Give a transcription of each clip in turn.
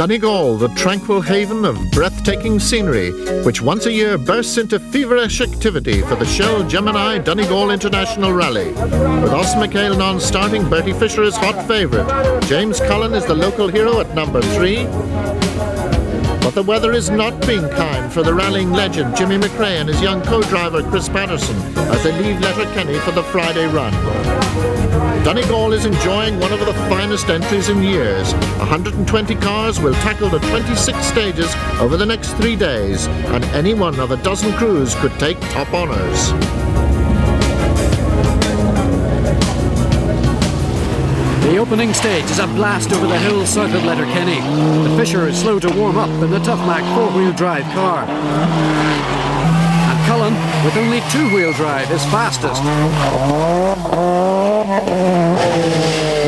Donegal, the tranquil haven of breathtaking scenery, which once a year bursts into feverish activity for the Shell Gemini Donegal International Rally. With Os McHale starting, Bertie Fisher is hot favourite. James Cullen is the local hero at number 3. But the weather is not being kind for the rallying legend Jimmy McRae and his young co-driver Chris Patterson as they leave Letterkenny for the Friday run. Donegal is enjoying one of the finest entries in years. 120 cars will tackle the 26 stages over the next 3 days, and any one of a dozen crews could take top honours. The opening stage is a blast over the hills south of Letterkenny. The Fisher is slow to warm up in the Tough Mac four-wheel drive car. And Cullen, with only two-wheel drive, is fastest.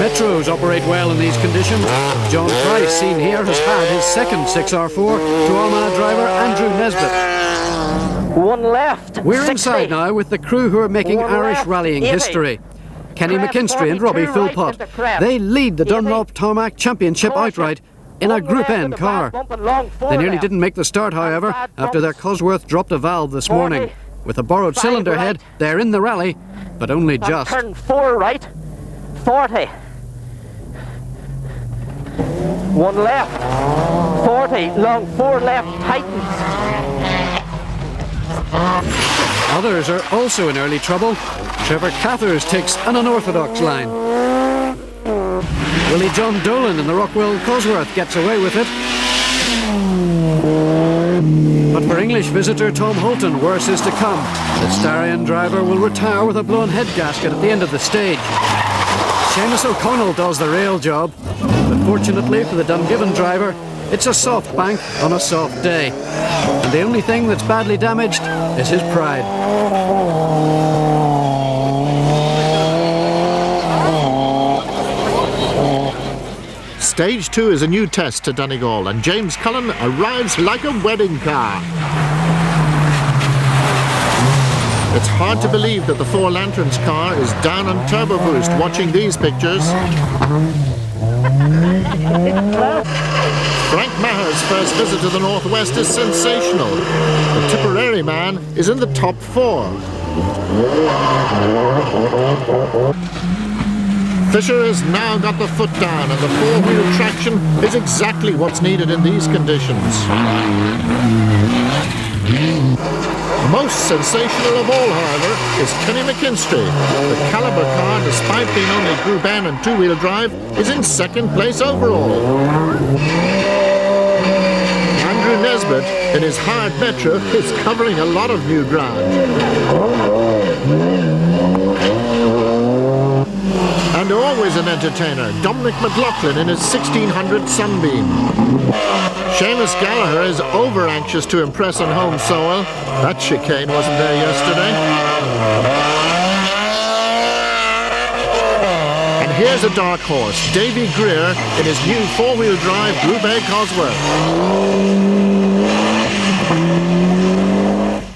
Metros operate well in these conditions. John Price, seen here, has had his second 6R4 to Armagh driver Andrew Nesbitt. One left. We're inside now with the crew who are making Irish rallying history. Kenny McKinstry and Robbie Philpott. They lead the Dunlop Tarmac Championship outright in a Group N car. They nearly didn't make the start, however, after their Cosworth dropped a valve this morning. With a borrowed cylinder head, they're in the rally, but only just. Turn 4 right, 40. One left, 40, long 4 left, tightens. Others are also in early trouble. Trevor Cathers takes an unorthodox line. Willie John Dolan in the Rockwell Cosworth gets away with it. But for English visitor Tom Holton, worse is to come. The Starion driver will retire with a blown head gasket at the end of the stage. Seamus O'Connell does the real job, but fortunately for the Dungiven driver, it's a soft bank on a soft day. And the only thing that's badly damaged is his pride. Stage 2 is a new test to Donegal, and James Cullen arrives like a wedding car. It's hard to believe that the Four Lanterns car is down on turbo boost watching these pictures. Frank Maher's first visit to the Northwest is sensational. The Tipperary man is in the top 4. Fisher has now got the foot down, and the four-wheel traction is exactly what's needed in these conditions. Most sensational of all, however, is Kenny McKinstry. The Calibre car, despite being only Group N and two-wheel drive, is in second place overall. Andrew Nesbitt, in his hard Metro, is covering a lot of new ground. And always an entertainer, Dominic McLaughlin in his 1600 Sunbeam. Seamus Gallagher is over-anxious to impress on home soil. That chicane wasn't there yesterday. And here's a dark horse, Davy Greer, in his new four-wheel drive Group A Cosworth.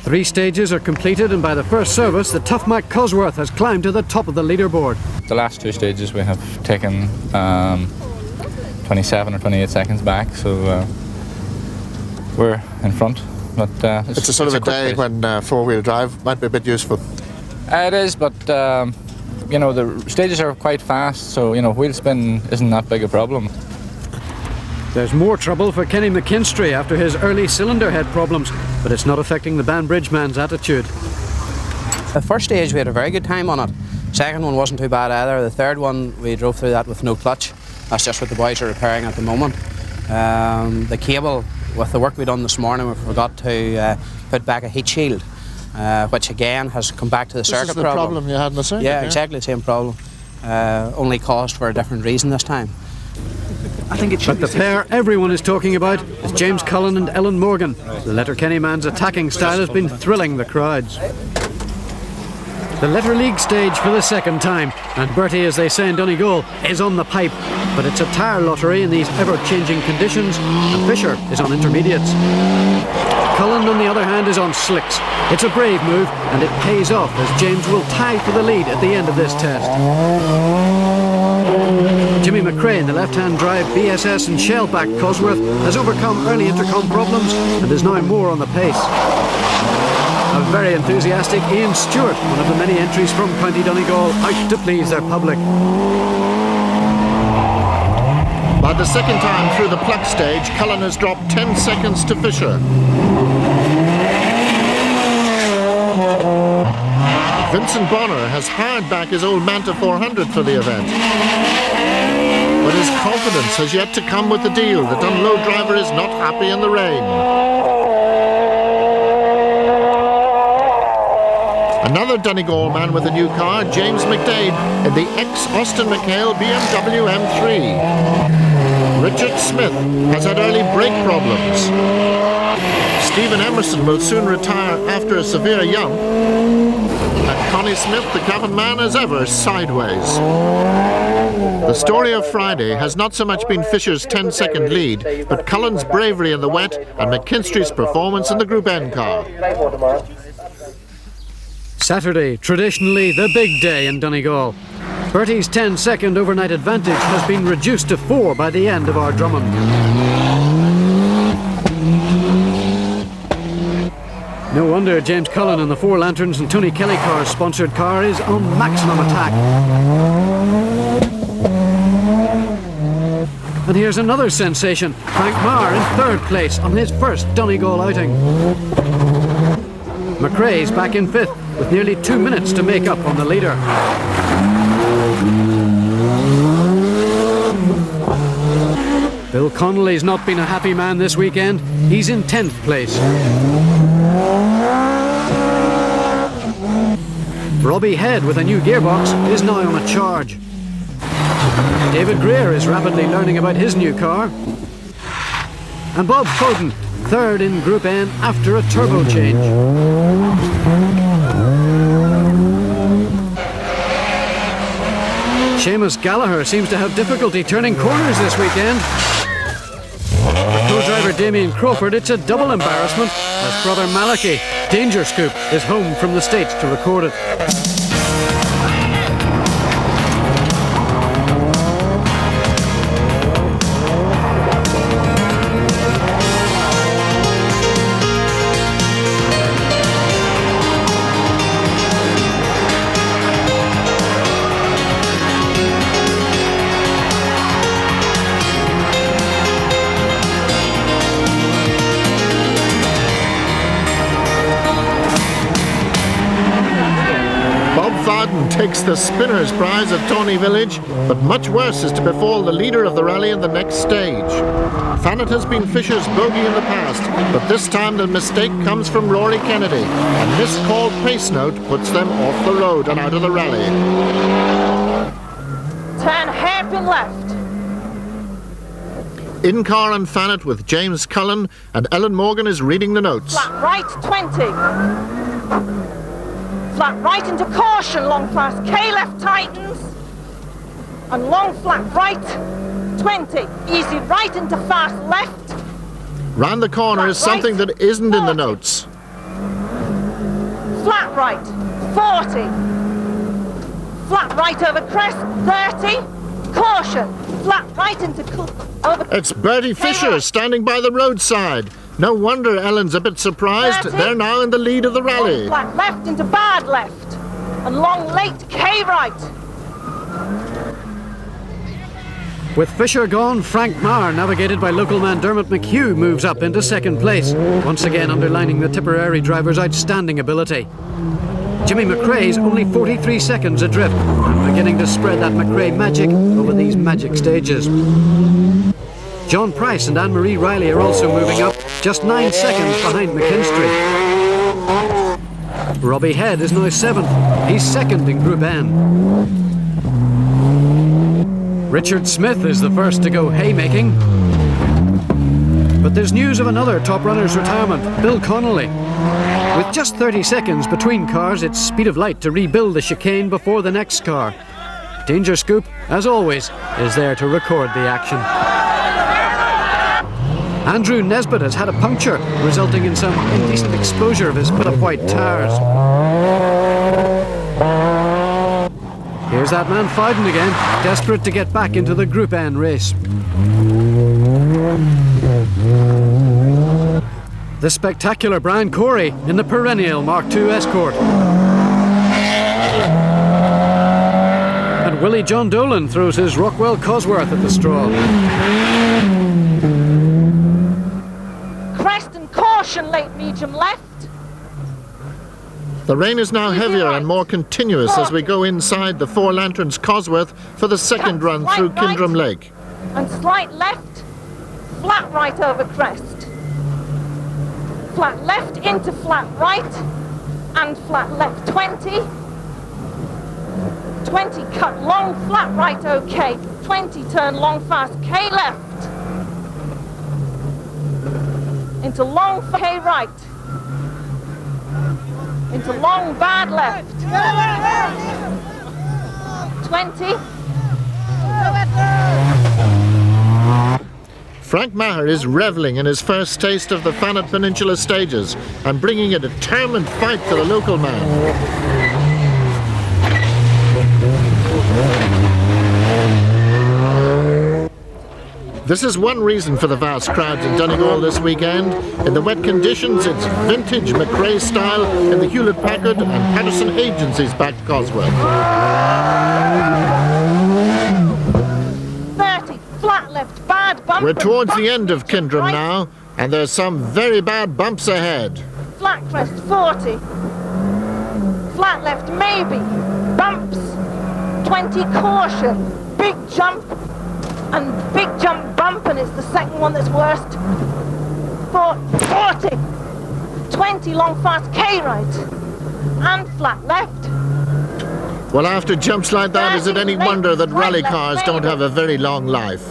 3 stages are completed, and by the first service, the Tough Mac Cosworth has climbed to the top of the leaderboard. The last 2 stages we have taken 27 or 28 seconds back, so we're in front. But it's a sort of a day when four-wheel drive might be a bit useful. It is, but you know, the stages are quite fast, so you know, wheel spin isn't that big a problem. There's more trouble for Kenny McKinstry after his early cylinder head problems, but it's not affecting the Banbridge man's attitude. The first stage we had a very good time on it. Second one wasn't too bad either. The third one we drove through that with no clutch. That's just what the boys are repairing at the moment. The cable, with the work we done this morning, we forgot to put back a heat shield, which again has come back to the circuit problem. This is the problem you had in the circuit? Yeah, exactly the same problem. Only caused for a different reason this time. But the pair everyone is talking about is James Cullen and Ellen Morgan. The Letterkenny man's attacking style has been thrilling the crowds. The Letter League stage for the second time, and Bertie, as they say in Donegal, is on the pipe. But it's a tyre lottery in these ever-changing conditions, and Fisher is on intermediates. Cullen, on the other hand, is on slicks. It's a brave move, and it pays off as James will tie for the lead at the end of this test. Jimmy McRae in the left-hand drive BSS and Shell-backed Cosworth has overcome early intercom problems and is now more on the pace. A very enthusiastic Ian Stewart, one of the many entries from County Donegal, out to please their public. By the second time through the pluck stage, Cullen has dropped 10 seconds to Fisher. Vincent Bonner has hired back his old Manta 400 for the event. But his confidence has yet to come with the deal. The Dunlow driver is not happy in the rain. Another Donegal man with a new car, James McDade, in the ex-Austin McHale BMW M3. Richard Smith has had early brake problems. Stephen Emerson will soon retire after a severe yump. And Connie Smith, the cabin man, as ever, sideways. The story of Friday has not so much been Fisher's 10-second lead, but Cullen's bravery in the wet and McKinstry's performance in the Group N car. Saturday, traditionally the big day in Donegal. Bertie's 10-second overnight advantage has been reduced to 4 by the end of our Drummond. No wonder James Cullen in the Four Lanterns and Tony Kelly Carr's sponsored car is on maximum attack. And here's another sensation. Frank Marr in 3rd place on his first Donegal outing. McRae's back in 5th with nearly 2 minutes to make up on the leader. Bill Connolly's not been a happy man this weekend. He's in 10th place. Robbie Head with a new gearbox is now on a charge. David Greer is rapidly learning about his new car. And Bob Foden, 3rd in Group N after a turbo change. Seamus Gallagher seems to have difficulty turning corners this weekend. For co-driver Damien Crawford, it's a double embarrassment as brother Malachi, Danger Scoop, is home from the States to record it. Takes the spinner's prize at Tawny Village, but much worse is to befall the leader of the rally in the next stage. Thanet has been Fisher's bogey in the past, but this time the mistake comes from Rory Kennedy. A miscalled pace note puts them off the road and out of the rally. Turn hairpin left. In car and Thanet with James Cullen, and Ellen Morgan is reading the notes. Flat right 20. Flat right into caution, long fast K left tightens, and long flat right 20, easy right into fast left. Round the corner flat is something right, that isn't 40. In the notes. Flat right 40, flat right over crest 30, caution, flat right into over. It's Bertie Fisher standing by the roadside. No wonder Ellen's a bit surprised. 30. They're now in the lead of the rally. Long flat left into bad left, and long late K right. With Fisher gone, Frank Marr, navigated by local man Dermot McHugh, moves up into 2nd place, once again underlining the Tipperary driver's outstanding ability. Jimmy McRae's only 43 seconds adrift, and beginning to spread that McRae magic over these magic stages. John Price and Anne-Marie Riley are also moving up, just 9 seconds behind McKinstry. Robbie Head is now 7th. He's 2nd in Group N. Richard Smith is the first to go haymaking. But there's news of another top runner's retirement, Bill Connolly. With just 30 seconds between cars, it's speed of light to rebuild the chicane before the next car. Danger Scoop, as always, is there to record the action. Andrew Nesbitt has had a puncture, resulting in some indecent exposure of his put-up white tyres. Here's that man Fowden again, desperate to get back into the Group N race. The spectacular Brian Corey in the perennial Mark II Escort. And Willie John Dolan throws his Rockwell Cosworth at the straw. Crest and caution, late medium left. The rain is now heavier and more continuous as we go inside the Four Lanterns Cosworth for the second run through Kindrum Lake. And slight left, flat right over crest. Flat left into flat right and flat left 20. 20 cut long, flat right okay. 20 turn long fast K left. Into long K right. Into long bad left. 20. Frank Maher is revelling in his first taste of the Thanet Peninsula stages and bringing a determined fight to the local man. This is one reason for the vast crowds in Donegal this weekend. In the wet conditions, it's vintage McRae style in the Hewlett-Packard and Patterson Agency's backed Cosworth. 30, flat left, bad bump. We're towards the end of Kindrum now, and there's some very bad bumps ahead. Flat crest 40. Flat left maybe. Bumps. 20 caution. Big jump. And big jump bump, and it's the second one that's worst. 40. 20 long fast K right. And flat left. Well, after jumps like that, is it any wonder that rally cars don't have a very long life?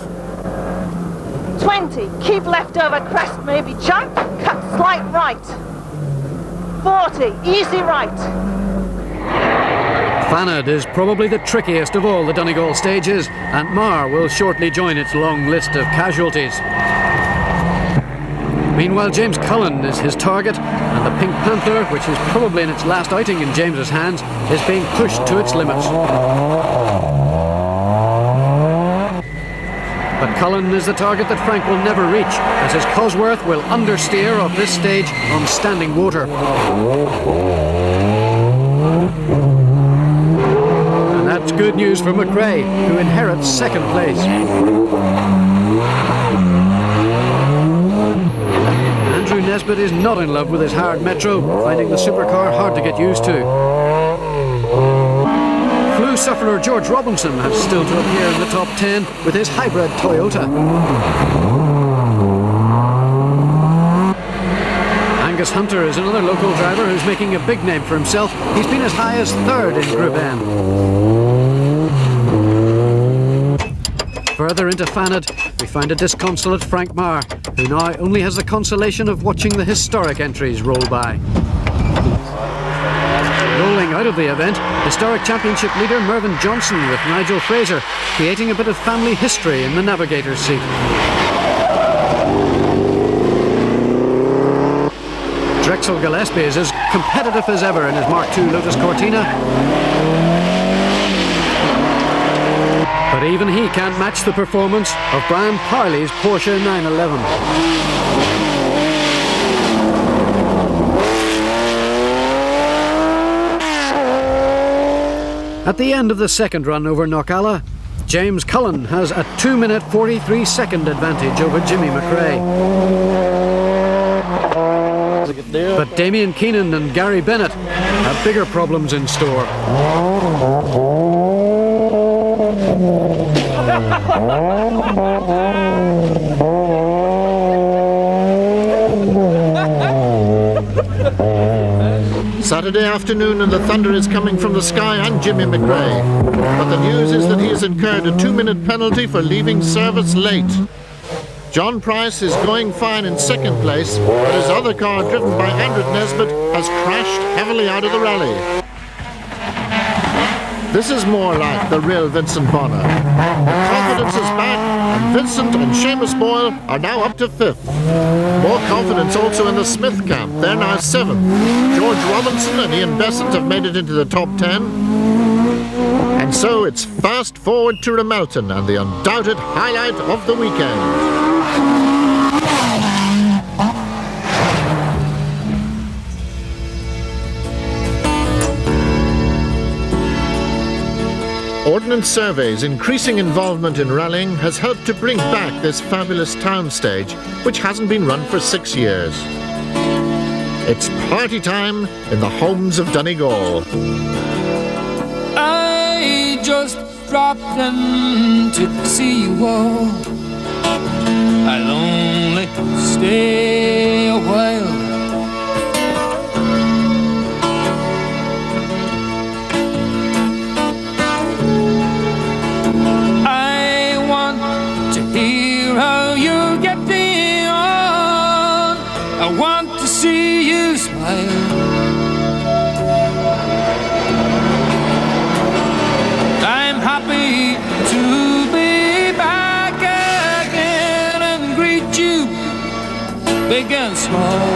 20, keep left over crest, maybe jump, cut slight right. 40, easy right. Thanet is probably the trickiest of all the Donegal stages, and Mar will shortly join its long list of casualties. Meanwhile, James Cullen is his target, and the Pink Panther, which is probably in its last outing in James's hands, is being pushed to its limits. But Cullen is the target that Frank will never reach, as his Cosworth will understeer off this stage on standing water. And that's good news for McRae, who inherits second place. Andrew Nesbitt is not in love with his hard Metro, finding the supercar hard to get used to. Flu sufferer George Robinson has still to appear in the top 10 with his hybrid Toyota. Angus Hunter is another local driver who's making a big name for himself. He's been as high as third in Group N. Further into Thanet, we find a disconsolate Frank Marr, who now only has the consolation of watching the historic entries roll by. Rolling out of the event, historic championship leader Mervyn Johnson with Nigel Fraser, creating a bit of family history in the navigator's seat. Drexel Gillespie is as competitive as ever in his Mark II Lotus Cortina. But even he can't match the performance of Brian Parley's Porsche 911. At the end of the second run over Knockalla, James Cullen has a 2-minute 43-second advantage over Jimmy McRae. But Damien Keenan and Gary Bennett have bigger problems in store. Saturday afternoon and the thunder is coming from the sky and Jimmy McRae. But the news is that he has incurred a 2-minute penalty for leaving service late. John Price is going fine in second place, but his other car, driven by Andrew Nesbitt, has crashed heavily out of the rally. This is more like the real Vincent Bonner. The confidence is back, and Vincent and Seamus Boyle are now up to 5th. More confidence also in the Smith camp. They're now 7th. George Robinson and Ian Besant have made it into the top 10. And so it's fast forward to Ramelton and the undoubted highlight of the weekend. Ordnance Survey's increasing involvement in rallying has helped to bring back this fabulous town stage, which hasn't been run for 6 years. It's party time in the homes of Donegal. I just dropped in to see you all. I'll only stay a while. How you're getting on, I want to see you smile. I'm happy to be back again and greet you, big and small.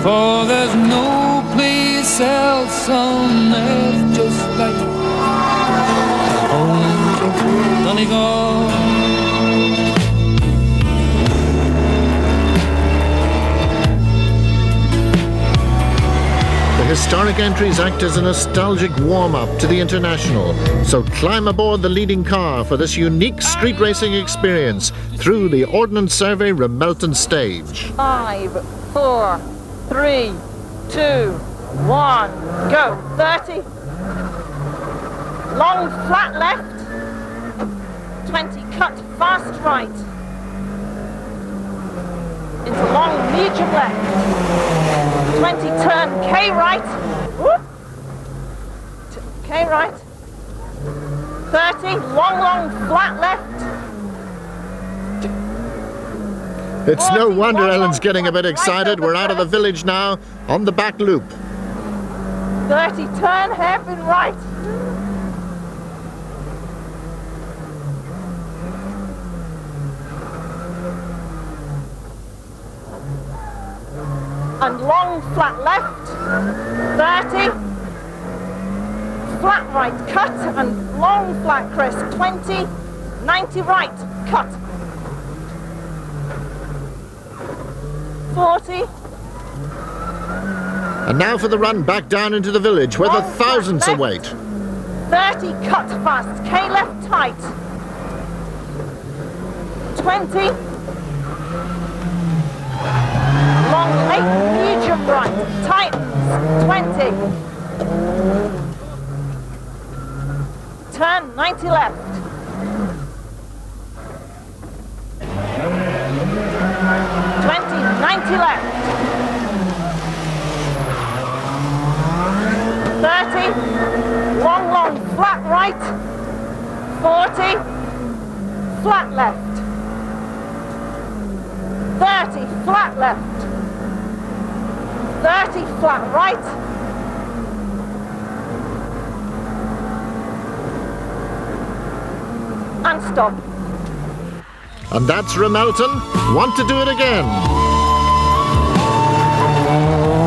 For there's no place else on earth just like Donegal. The historic entries act as a nostalgic warm-up to the International, so climb aboard the leading car for this unique street racing experience through the Ordnance Survey Ramelton stage. 5, 4, 3, 2, 1, go. 30. Long flat left. 20 cut fast right. Into long medium left. 20 turn K right. Whoop. K right. 30 long flat left. It's no 40, wonder long, Ellen's getting a bit right excited. over We're out of the first. village now on the back loop. 30 turn hairpin right. And long flat left, 30, flat right cut and long flat crest, 20, 90 right, cut, 40. And now for the run back down into the village where the Long flat thousands left. await. 30 cut fast, K left tight, 20, long late medium right, tightens, 20, turn 90 left, 20, 90 left, 30, long flat right, 40, flat left, 30, flat left, 30, flat right, and stop. And that's Ramelton. Want to do it again.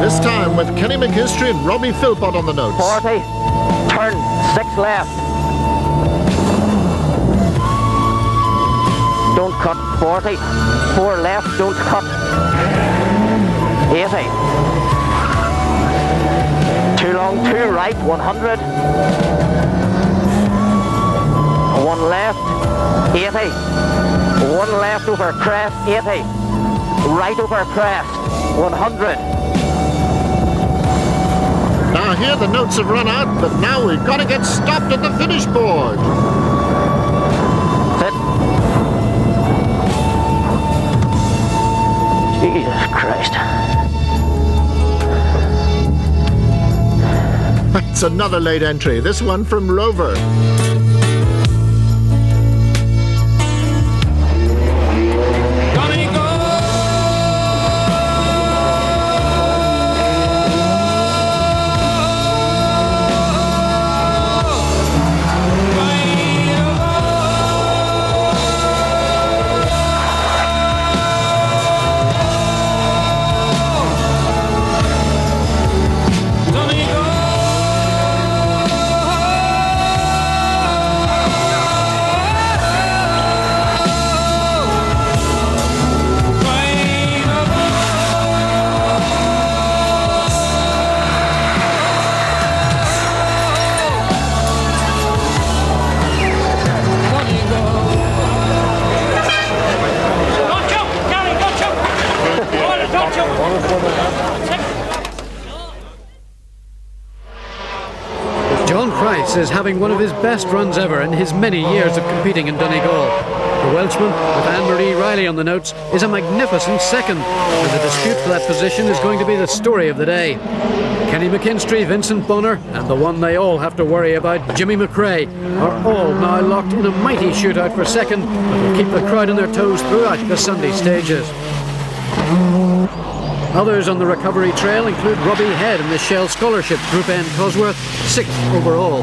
This time with Kenny McHistory and Robbie Philpott on the notes. 40, turn 6 left. Don't cut, 40, 4 left, don't cut. 80. 2 long, 2 right, 100. 1 left, 80. 1 left over crest, 80. Right over crest, 100. Now here the notes have run out, but now we've got to get stopped at the finish board. Sit. Jesus Christ. It's another late entry, this one from Rover. Donegal. Fitz is having one of his best runs ever in his many years of competing in Donegal. The Welshman, with Anne-Marie Riley on the notes, is a magnificent second, and the dispute for that position is going to be the story of the day. Kenny McKinstry, Vincent Bonner, and the one they all have to worry about, Jimmy McRae, are all now locked in a mighty shootout for second that will keep the crowd on their toes throughout the Sunday stages. Others on the recovery trail include Robbie Head in the Shell Scholarship Group N Cosworth, 6th overall.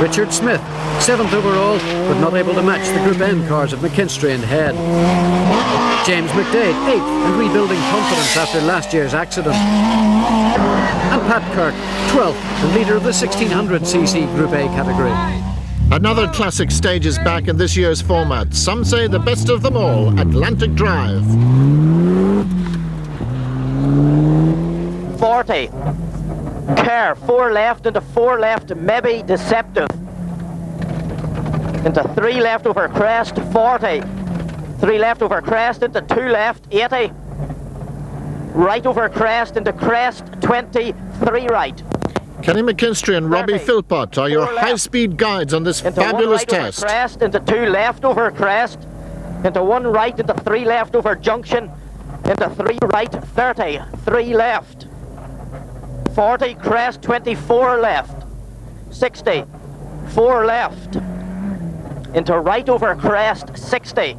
Richard Smith, 7th overall, but not able to match the Group N cars of McKinstry and Head. James McDade, 8th, and rebuilding confidence after last year's accident. And Pat Kirk, 12th, the leader of the 1600cc Group A category. Another classic stage is back in this year's format. Some say the best of them all, Atlantic Drive. 40. Kerr, 4 left into 4 left, maybe deceptive. Into 3 left over crest, 40. 3 left over crest into 2 left, 80. Right over crest into crest, 20. 3 right. Kenny McKinstry and Robbie Philpott are your high-speed guides on this into fabulous 1 right test. Over crest, into 2 left over crest, into 1 right, into 3 left over junction, into 3 right, 30. 3 left. 40 crest, 24 left. 60. 4 left. Into right over crest, 60.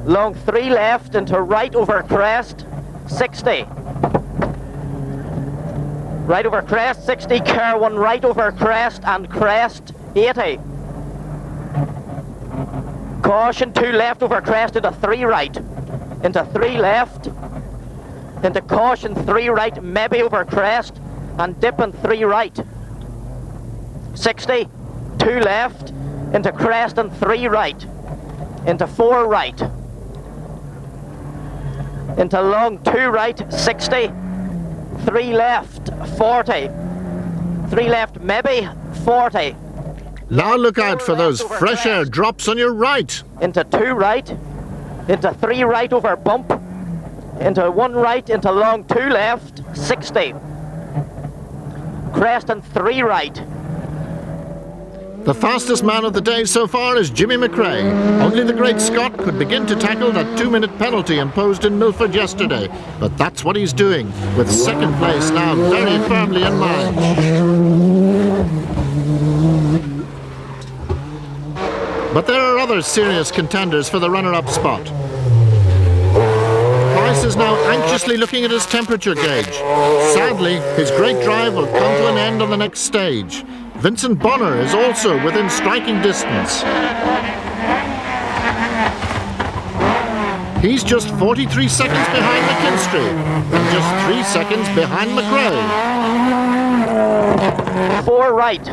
Long 3 left into right over crest, 60. Right over crest, 60. Kerr 1 right over crest and crest, 80. Caution 2 left over crest into 3 right. Into 3 left. Into caution 3 right, maybe over crest and dipping 3 right. 60. 2 left. Into crest and 3 right. Into 4 right. Into long 2 right, 60. 3 left, 40. 3 left, maybe 40. Now look out for those fresh air drops on your right. Into 2 right. Into 3 right over bump. Into 1 right, into long 2 left, 60. Crest and 3 right. The fastest man of the day so far is Jimmy McRae. Only the great Scot could begin to tackle that 2-minute penalty imposed in Milford yesterday. But that's what he's doing, with second place now very firmly in mind. But there are other serious contenders for the runner-up spot. Price is now anxiously looking at his temperature gauge. Sadly, his great drive will come to an end on the next stage. Vincent Bonner is also within striking distance. He's just 43 seconds behind McKinstry and just 3 seconds behind McRae. 4 right.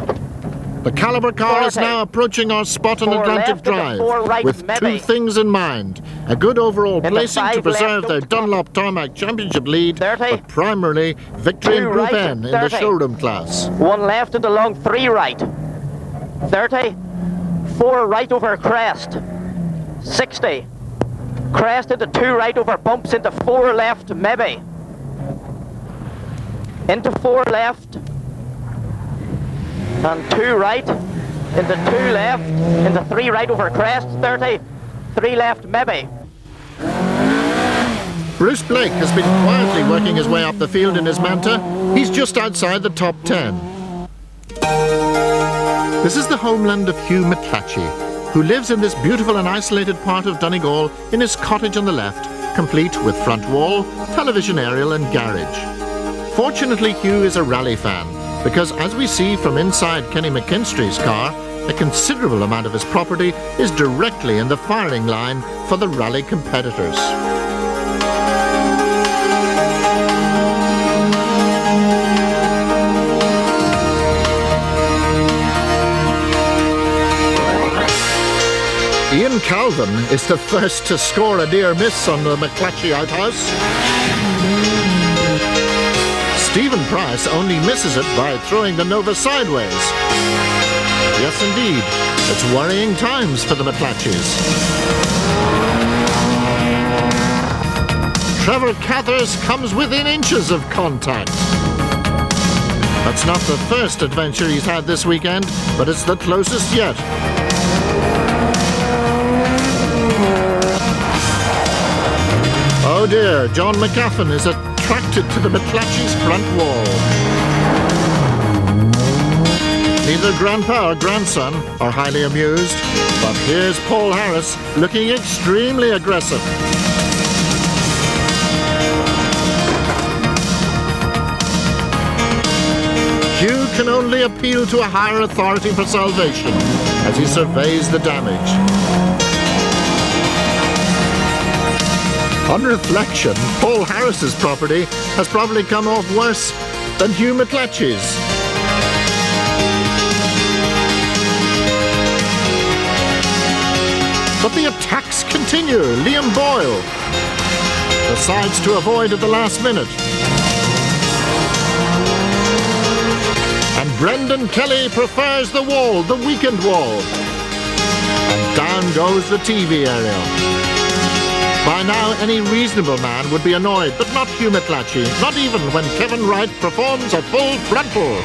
The Calibre car is now approaching our spot on Atlantic Drive with 2 things in mind. A good overall placing to preserve their Dunlop Tarmac Championship lead, but primarily victory in Group N in the showroom class. 1 left into long 3 right. 30. 4 right over crest. 60. Crest into 2 right over bumps into 4 left, maybe. Into 4 left. And 2 right, into 2 left, into 3 right over crest, 30, 3 left, maybe. Bruce Blake has been quietly working his way up the field in his Manta. He's just outside the top 10. This is the homeland of Hugh McClatchy, who lives in this beautiful and isolated part of Donegal in his cottage on the left, complete with front wall, television aerial and garage. Fortunately, Hugh is a rally fan, because as we see from inside Kenny McKinstry's car, a considerable amount of his property is directly in the firing line for the rally competitors. Ian Calvin is the first to score a near miss on the McClatchy outhouse. Stephen Price only misses it by throwing the Nova sideways. Yes, indeed, it's worrying times for the McClatchys. Trevor Cathers comes within inches of contact. That's not the first adventure he's had this weekend, but it's the closest yet. Oh dear, John McAfee is attracted to the McClatchy's front wall. Neither grandpa or grandson are highly amused, but here's Paul Harris looking extremely aggressive. Hugh can only appeal to a higher authority for salvation as he surveys the damage. On reflection, Paul Harris's property has probably come off worse than Hugh McClatchy's. But the attacks continue. Liam Boyle decides to avoid at the last minute. And Brendan Kelly prefers the wall, the weekend wall. And down goes the TV aerial. By now, any reasonable man would be annoyed, but not Hugh McClatchy, not even when Kevin Wright performs a full frontal.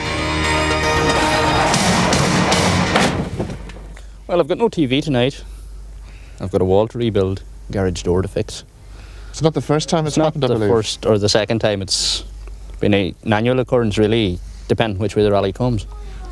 Well, I've got no TV tonight. I've got a wall to rebuild, garage door to fix. It's not the first time it's happened, I believe. It's not the first or the second time. It's been an annual occurrence, really, depending which way the rally comes.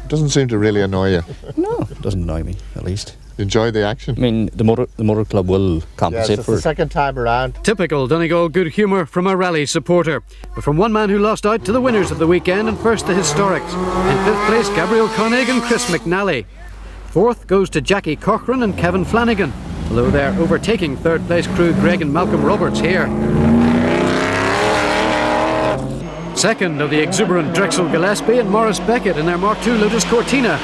It doesn't seem to really annoy you. No, it doesn't annoy me, at least. Enjoy the action. I mean, the motor club will compensate for it. The second time around. Typical Donegal good humour from a rally supporter, but from one man who lost out to the winners of the weekend, and first the historics. In 5th place, Gabriel Koenig and Chris McNally. 4th goes to Jackie Cochran and Kevin Flanagan, although they're overtaking 3rd place crew Greg and Malcolm Roberts here. 2nd of the exuberant Drexel Gillespie and Morris Beckett in their Mark II Lotus Cortina.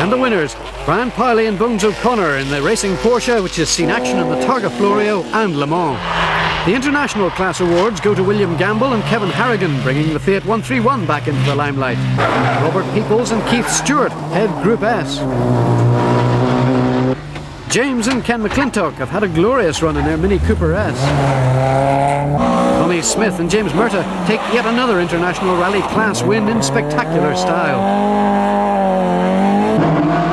And the winners, Brian Piley and Bones O'Connor in the racing Porsche, which has seen action in the Targa Florio and Le Mans. The international class awards go to William Gamble and Kevin Harrigan, bringing the Fiat 131 back into the limelight. Robert Peoples and Keith Stewart head Group S. James and Ken McClintock have had a glorious run in their Mini Cooper S. Tommy Smith and James Murtagh take yet another international rally class win in spectacular style.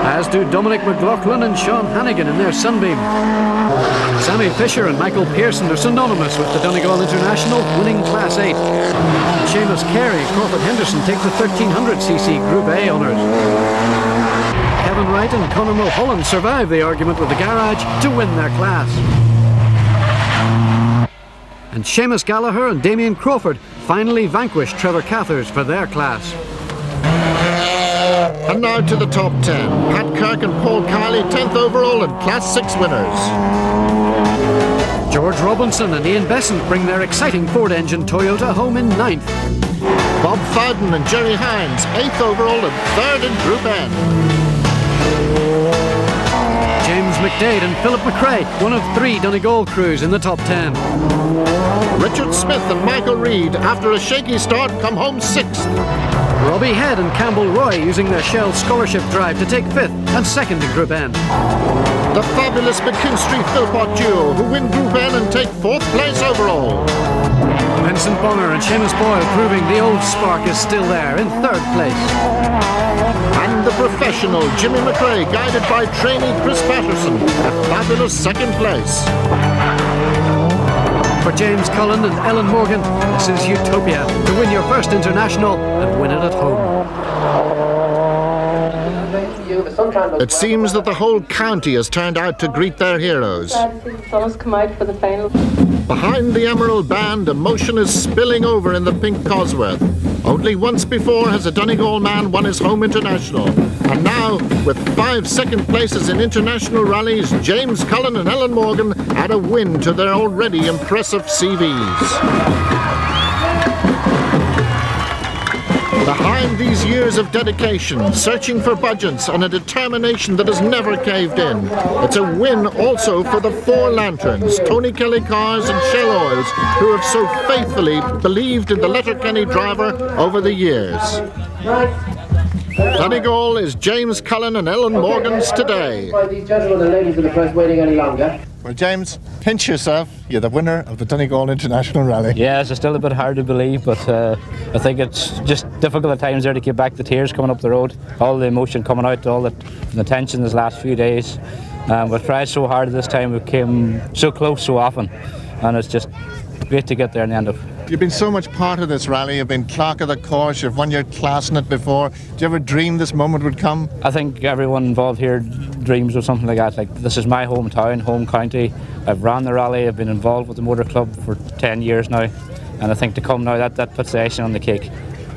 As do Dominic McLaughlin and Sean Hannigan in their Sunbeam. Sammy Fisher and Michael Pearson are synonymous with the Donegal International, winning Class 8. And Seamus Carey and Crawford Henderson take the 1300cc Group A honours. Kevin Wright and Conor Mulholland survive the argument with the garage to win their class. And Seamus Gallagher and Damien Crawford finally vanquish Trevor Cathers for their class. And now to the top 10. Pat Kirk and Paul Kiley 10th overall and Class 6 winners. George Robinson and Ian Besant bring their exciting Ford-engine Toyota home in 9th. Bob Fowden and Jerry Hines 8th overall and 3rd in Group N. James McDade and Philip McRae, one of 3 Donegal crews in the top 10. Richard Smith and Michael Reid, after a shaky start, come home 6th. Robbie Head and Campbell Roy using their Shell scholarship drive to take 5th and 2nd in Group N. The fabulous McKinstry-Philpott duo who win Group N and take 4th place overall. Vincent Bonner and Seamus Boyle proving the old spark is still there in 3rd place. And the professional Jimmy McRae, guided by trainee Chris Patterson, a fabulous 2nd place. For James Cullen and Ellen Morgan, this is utopia, to win your first international and win it at home. It seems that the whole county has turned out to greet their heroes. Behind the Emerald Band, emotion is spilling over in the pink Cosworth. Only once before has a Donegal man won his home international. And now, with 5 second places in international rallies, James Cullen and Ellen Morgan add a win to their already impressive CVs. Behind these years of dedication, searching for budgets and a determination that has never caved in, it's a win also for the 4 Lanterns, Tony Kelly Cars and Shell Oils, who have so faithfully believed in the Letterkenny driver over the years. Donegal is James Cullen and Ellen Morgan's today. These gentlemen and ladies of the press waiting any longer. Well, James, pinch yourself. You're the winner of the Donegal International Rally. Yeah, it's still a bit hard to believe, but I think it's just difficult at times there to keep back the tears coming up the road. All the emotion coming out, all the tension these last few days. We've tried so hard this time, we came so close so often, and it's just great to get there in the end of. You've been so much part of this rally. You've been clerk of the course. You've won your class in it before. Do you ever dream this moment would come? I think everyone involved here dreams of something like that. Like, this is my hometown, home county. I've ran the rally. I've been involved with the motor club for 10 years now, and I think to come now, that puts the icing on the cake.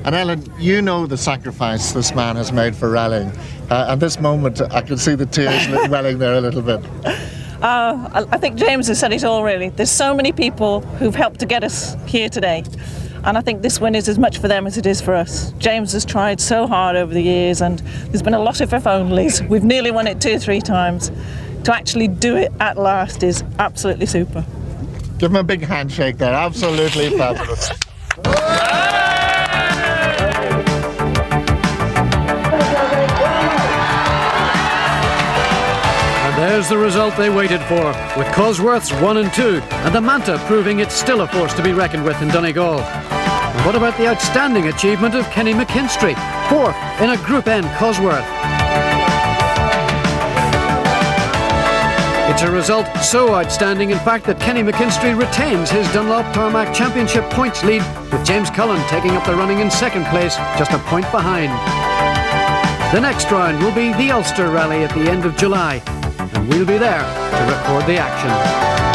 And Ellen, you know the sacrifice this man has made for rallying. At this moment, I can see the tears welling there a little bit. I think James has said it all, really. There's so many people who've helped to get us here today, and I think this win is as much for them as it is for us. James has tried so hard over the years, and there's been a lot of if-onlys. We've nearly won it 2 or 3 times. To actually do it at last is absolutely super. Give him a big handshake there. Absolutely fabulous. There's the result they waited for, with Cosworth's 1 and 2, and the Manta proving it's still a force to be reckoned with in Donegal. And what about the outstanding achievement of Kenny McKinstry, 4th in a Group N Cosworth? It's a result so outstanding, in fact, that Kenny McKinstry retains his Dunlop Tarmac Championship points lead, with James Cullen taking up the running in 2nd place, just a point behind. The next round will be the Ulster Rally at the end of July, and we'll be there to record the action.